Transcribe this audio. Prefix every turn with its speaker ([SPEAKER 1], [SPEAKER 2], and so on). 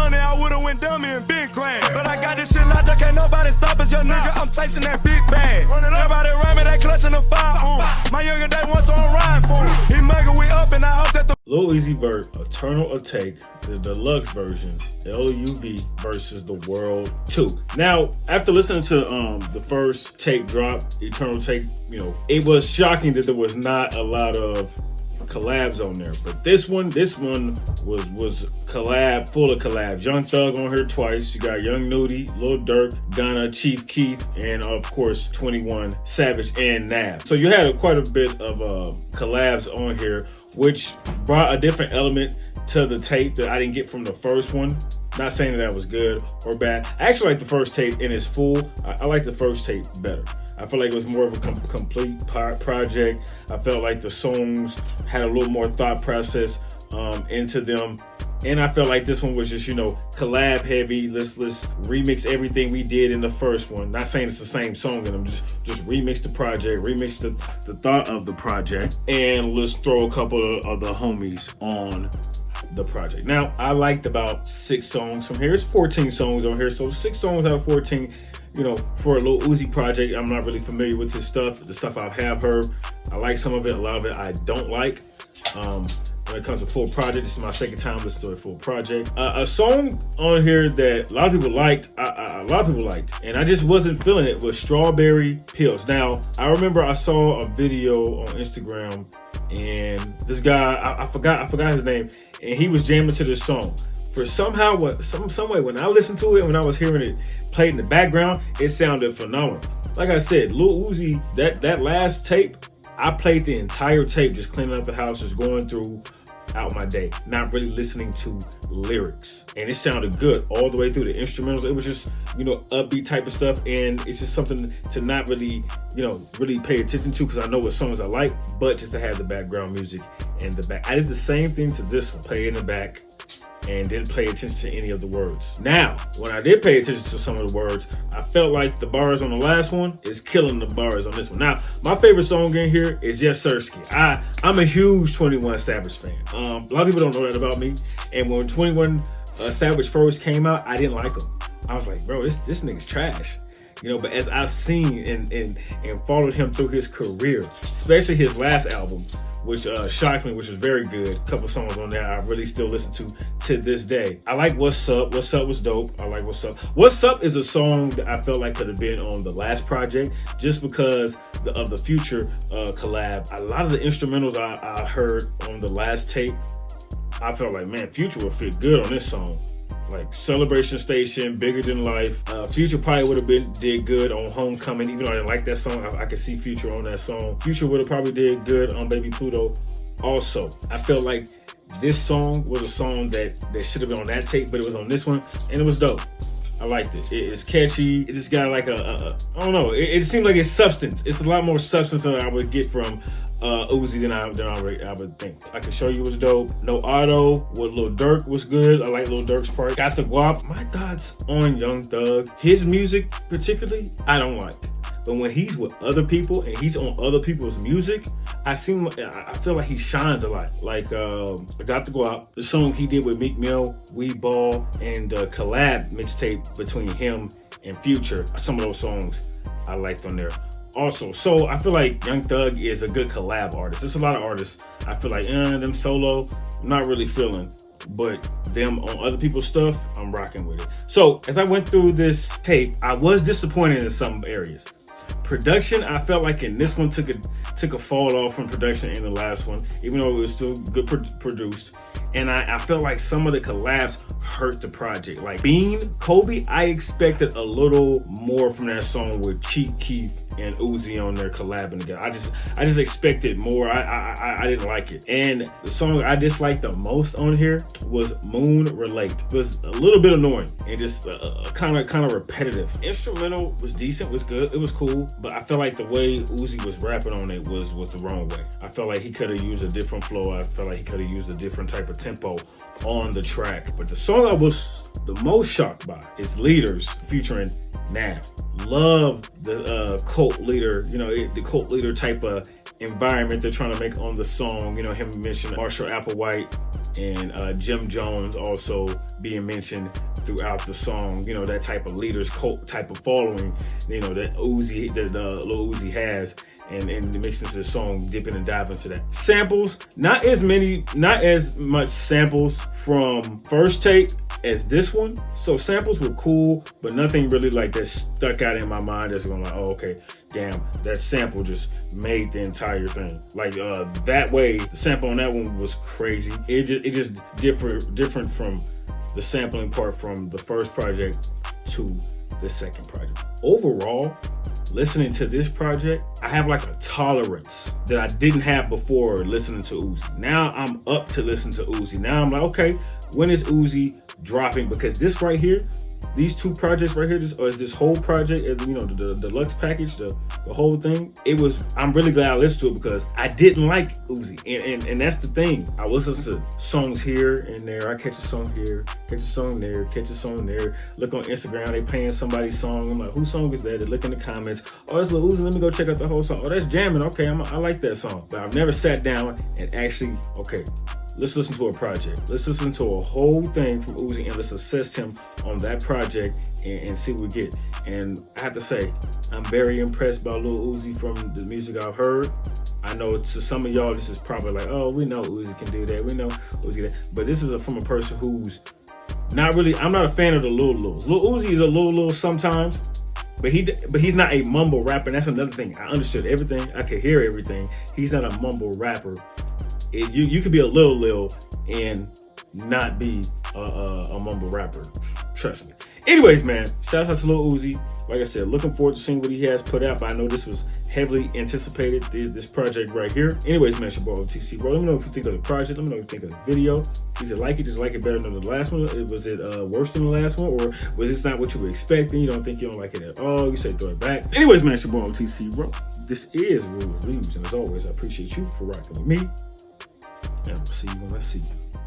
[SPEAKER 1] money, I would've went dummy and been grand. But I got this shit locked up, can't nobody stop us, young nigga. I'm chasing that big bag. Everybody around me, they clutching the firearm. My younger day once on ride for him. He mugger, we up, and I hope that the
[SPEAKER 2] Lil Uzi Vert, Eternal Atake, the deluxe version, LUV versus The World 2. Now, after listening to the first tape drop, Eternal Take, you know, it was shocking that there was not a lot of collabs on there. But this one was collab, full of collabs. Young Thug on here twice. You got Young Nudie, Lil Durk, Gunna, Chief Keef, and of course 21 Savage and Nav. So you had quite a bit of collabs on here, which brought a different element to the tape that I didn't get from the first one. Not saying that was good or bad. I actually like the first tape in its full. I like the first tape better. I feel like it was more of a complete project. I felt like the songs had a little more thought process into them. And I felt like this one was just, you know, collab heavy. Let's remix everything we did in the first one. Not saying it's the same song, and I'm just remix the project, remix the thought of the project, and let's throw a couple of the homies on the project. Now, I liked about 6 songs from here. It's 14 songs on here, so 6 songs out of 14. You know, for a Lil Uzi project, I'm not really familiar with his stuff. The stuff I have heard, I like some of it. A lot of it I don't like. When it comes to full project, this is my second time listening to a full project. A song on here that a lot of people liked, and I just wasn't feeling it, was Strawberry Pills. Now, I remember I saw a video on Instagram, and this guy, I forgot his name, and he was jamming to this song. For some way, when I listened to it, when I was hearing it played in the background, it sounded phenomenal. Like I said, Lil Uzi, that last tape, I played the entire tape, just cleaning up the house, just going through out my day, not really listening to lyrics. And it sounded good all the way through. The instrumentals, it was just, you know, upbeat type of stuff. And it's just something to not really, you know, really pay attention to, because I know what songs I like, but just to have the background music in the back. I did the same thing to this one, play in the back, and didn't pay attention to any of the words. Now, when I did pay attention to some of the words, I felt like the bars on the last one is killing the bars on this one. Now, my favorite song in here is Yes Sirski. I'm a huge 21 Savage fan. A lot of people don't know that about me. And when 21 Savage first came out, I didn't like him. I was like, bro, this nigga's trash. You know, but as I've seen and followed him through his career, especially his last album, which shocked me, which was very good. A couple songs on there I really still listen to this day. I like What's Up. What's Up was dope. I like What's Up. What's Up is a song that I felt like could have been on the last project, just because of the Future collab. A lot of the instrumentals I heard on the last tape, I felt like, man, Future would fit good on this song. Like Celebration Station, Bigger Than Life. Future probably would have did good on Homecoming, even though I didn't like that song. I could see Future on that song. Future would have probably did good on Baby Pluto also. I felt like this song was a song that should have been on that tape, but it was on this one, and it was dope. I liked it. It's catchy. It just got like I don't know. It seemed like it's substance. It's a lot more substance than I would get from Uzi than I would think. I Can Show You was dope. No Auto with Lil Durk was good. I like Lil Durk's part. Got the Guap. My thoughts on Young Thug. His music particularly, I don't like. But when he's with other people and he's on other people's music, I feel like he shines a lot. Like I Got the Guap, the song he did with Meek Mill, We Ball, and the collab mixtape between him and Future. Some of those songs I liked on there. Also, so I feel like Young Thug is a good collab artist. There's a lot of artists I feel like, them solo, I'm not really feeling. But them on other people's stuff, I'm rocking with it. So as I went through this tape, I was disappointed in some areas. Production, I felt like in this one took a fall off from production in the last one, even though it was still good produced. And I felt like some of the collabs hurt the project. Like Bean, Kobe, I expected a little more from that song with Chief Keef and Uzi on there collabing together. I just expected more. I didn't like it. And the song I disliked the most on here was Moon Relate. It was a little bit annoying and just kind of repetitive. Instrumental was decent, was good, it was cool, but I felt like the way Uzi was rapping on it was the wrong way. I felt like he could have used a different flow. I felt like he could have used a different type of tempo on the track. But the song I was the most shocked by is Leaders featuring Nav. Love the cult leader, the cult leader type of environment they're trying to make on the song. You know, him mentioned Marshall Applewhite and Jim Jones also being mentioned throughout the song. You know, that type of leaders cult type of following, you know, that Lil Uzi has. And mixing into the song, dipping and diving into that. Samples, not as much samples from First Take as this one. So samples were cool, but nothing really like that stuck out in my mind that's going like, oh, okay, damn, that sample just made the entire thing. Like that way, the sample on that one was crazy. It just different from the sampling part from the first project to the second project. Overall, listening to this project, I have like a tolerance that I didn't have before listening to Uzi. Now I'm up to listen to Uzi. Now I'm like, okay, when is Uzi dropping? Because this right here, these two projects right here, this whole project, you know, the deluxe package, the whole thing, I'm really glad I listened to it because I didn't like Uzi. And that's the thing. I listen to songs here and there. I catch a song here, catch a song there, catch a song there. Look on Instagram, they playing somebody's song. I'm like, whose song is that? They look in the comments. Oh, it's Lil Uzi. Let me go check out the whole song. Oh, that's jamming. Okay, I like that song. But I've never sat down and actually, okay, let's listen to a project. Let's listen to a whole thing from Uzi and let's assess him on that project and see what we get. And I have to say, I'm very impressed by Lil Uzi from the music I've heard. I know to some of y'all, this is probably like, oh, we know Uzi can do that. We know Uzi that. But this is from a person who's not really, I'm not a fan of the Lil Lils. Lil Uzi is a Lil sometimes, but he's not a mumble rapper. And that's another thing. I understood everything. I could hear everything. He's not a mumble rapper. You could be a Lil and not be a mumble rapper. Trust me. Anyways, man, shout out to Lil Uzi. Like I said, looking forward to seeing what he has put out. But I know this was heavily anticipated, this project right here. Anyways, man, it's your boy OTC, bro. Let me know if you think of the project. Let me know what you think of the video. Did you like it? Did you like it better than the last one? Was it worse than the last one? Or was this not what you were expecting? You don't like it at all? You say throw it back. Anyways, man, it's your boy OTC, bro. This is Real Reviews. And as always, I appreciate you for rocking with me. And I'll see you when I see you.